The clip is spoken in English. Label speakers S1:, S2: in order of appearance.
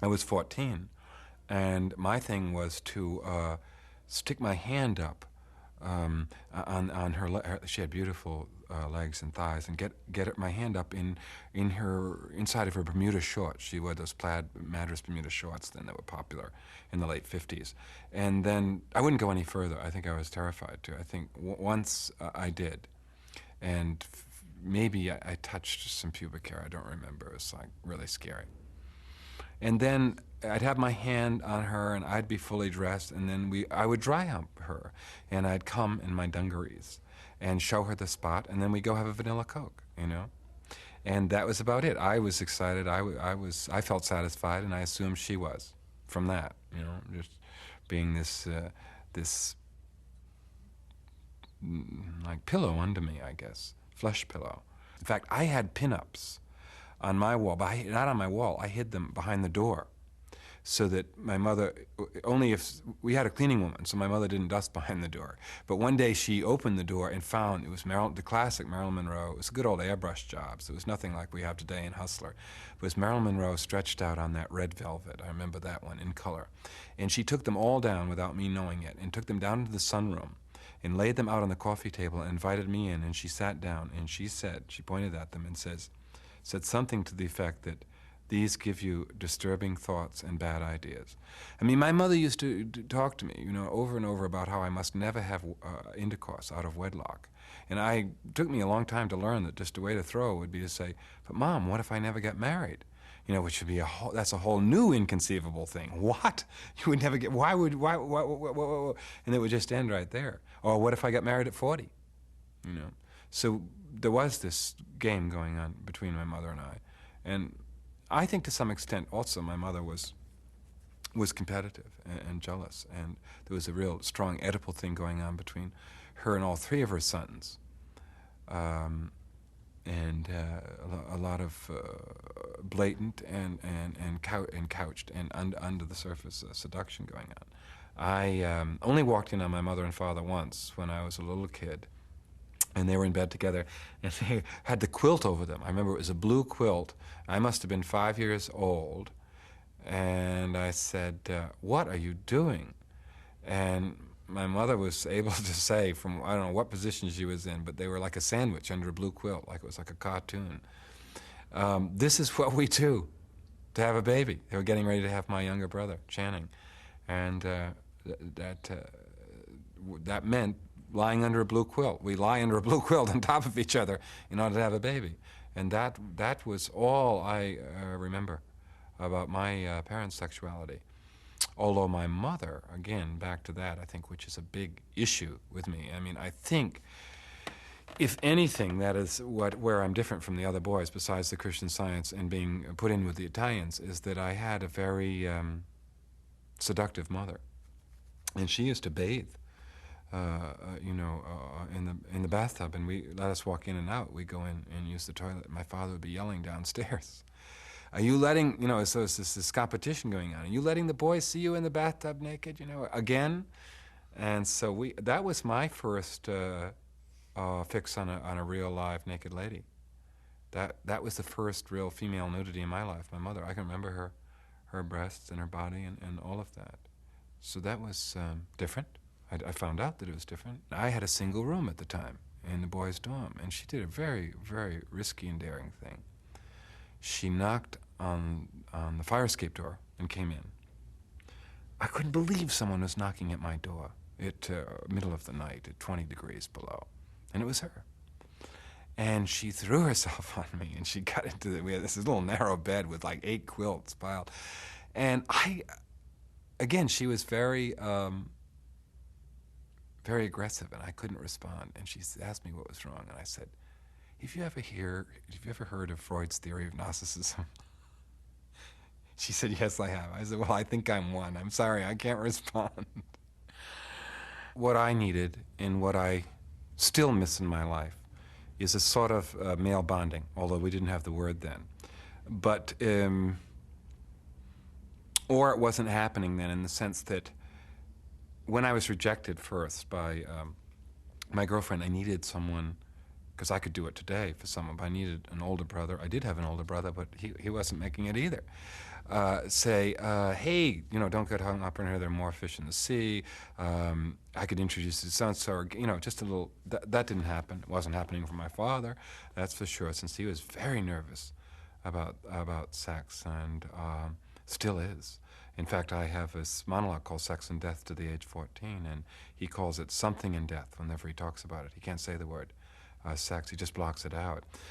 S1: I was 14, and my thing was to stick my hand up on she had beautiful legs and thighs, and get my hand up in her inside of her Bermuda shorts. She wore those plaid Madras Bermuda shorts then that were popular in the late 50s. And then I wouldn't go any further. I think I was terrified to. I think once I did, and maybe I touched some pubic hair. I don't remember. It was like really scary. And then I'd have my hand on her, and I'd be fully dressed, and then I would dry hump her, and I'd come in my dungarees and show her the spot, and then we'd go have a vanilla Coke, you know? And that was about it. I was excited. I felt satisfied, and I assumed she was from that, you know, just being this like pillow under me, I guess, flesh pillow. In fact, I had pinups on my wall, but not on my wall. I hid them behind the door, so that my mother, only if we had a cleaning woman, so my mother didn't dust behind the door. But one day she opened the door and found it was the classic Marilyn Monroe. It was a good old airbrush job, so it was nothing like we have today in Hustler. It was Marilyn Monroe stretched out on that red velvet. I remember that one in color. And she took them all down without me knowing it, and took them down into the sunroom and laid them out on the coffee table and invited me in, and she sat down and she pointed at them and said something to the effect that these give you disturbing thoughts and bad ideas. I mean, my mother used to talk to me, you know, over and over about how I must never have intercourse out of wedlock. And it took me a long time to learn that just a way to throw would be to say, but Mom, what if I never get married? You know, which would be that's a whole new inconceivable thing. What? You would never get, why? And it would just end right there. Or what if I got married at 40? You know? So there was this game going on between my mother and I. And I think to some extent also my mother was competitive and jealous, and there was a real strong Oedipal thing going on between her and all three of her sons, and a lot of blatant and couched and under the surface seduction going on. I only walked in on my mother and father once when I was a little kid, and they were in bed together, and they had the quilt over them. I remember it was a blue quilt. I must have been 5 years old, and I said, what are you doing? And my mother was able to say from, I don't know what position she was in, but they were like a sandwich under a blue quilt, like it was like a cartoon. This is what we do to have a baby. They were getting ready to have my younger brother, Channing, and that meant lying under a blue quilt. We lie under a blue quilt on top of each other in order to have a baby. And that was all I remember about my parents' sexuality. Although my mother, again, back to that, I think, which is a big issue with me. I mean, I think, if anything, that is where I'm different from the other boys, besides the Christian Science and being put in with the Italians, is that I had a very seductive mother. And she used to bathe in the bathtub, and we let us walk in and out. We go in and use the toilet. My father would be yelling downstairs, "Are you letting, so it's this competition going on. Are you letting the boys see you in the bathtub naked, again?" And so that was my first fix on a real live naked lady. That was the first real female nudity in my life. My mother, I can remember her breasts and her body and all of that. So that was different. I found out that it was different. I had a single room at the time in the boys' dorm, and she did a very, very risky and daring thing. She knocked on the fire escape door and came in. I couldn't believe someone was knocking at my door at middle of the night at 20 degrees below, and it was her. And she threw herself on me, and she got into we had this little narrow bed with like 8 quilts piled. And again, she was very aggressive, and I couldn't respond. And she asked me what was wrong, and I said, have you ever heard of Freud's theory of narcissism? She said, yes, I have. I said, well, I think I'm one. I'm sorry, I can't respond. What I needed, and what I still miss in my life, is a sort of male bonding, although we didn't have the word then. But, or it wasn't happening then, in the sense that when I was rejected first by my girlfriend, I needed someone because I could do it today for someone, but I needed an older brother. I did have an older brother, but he wasn't making it either. Say, hey, don't get hung up in here. There are more fish in the sea. I could introduce you to so-and-so, or, just a little. That didn't happen. It wasn't happening for my father, that's for sure, since he was very nervous about sex, and still is. In fact, I have this monologue called Sex and Death to the Age 14, and he calls it something in death whenever he talks about it. He can't say the word sex, he just blocks it out.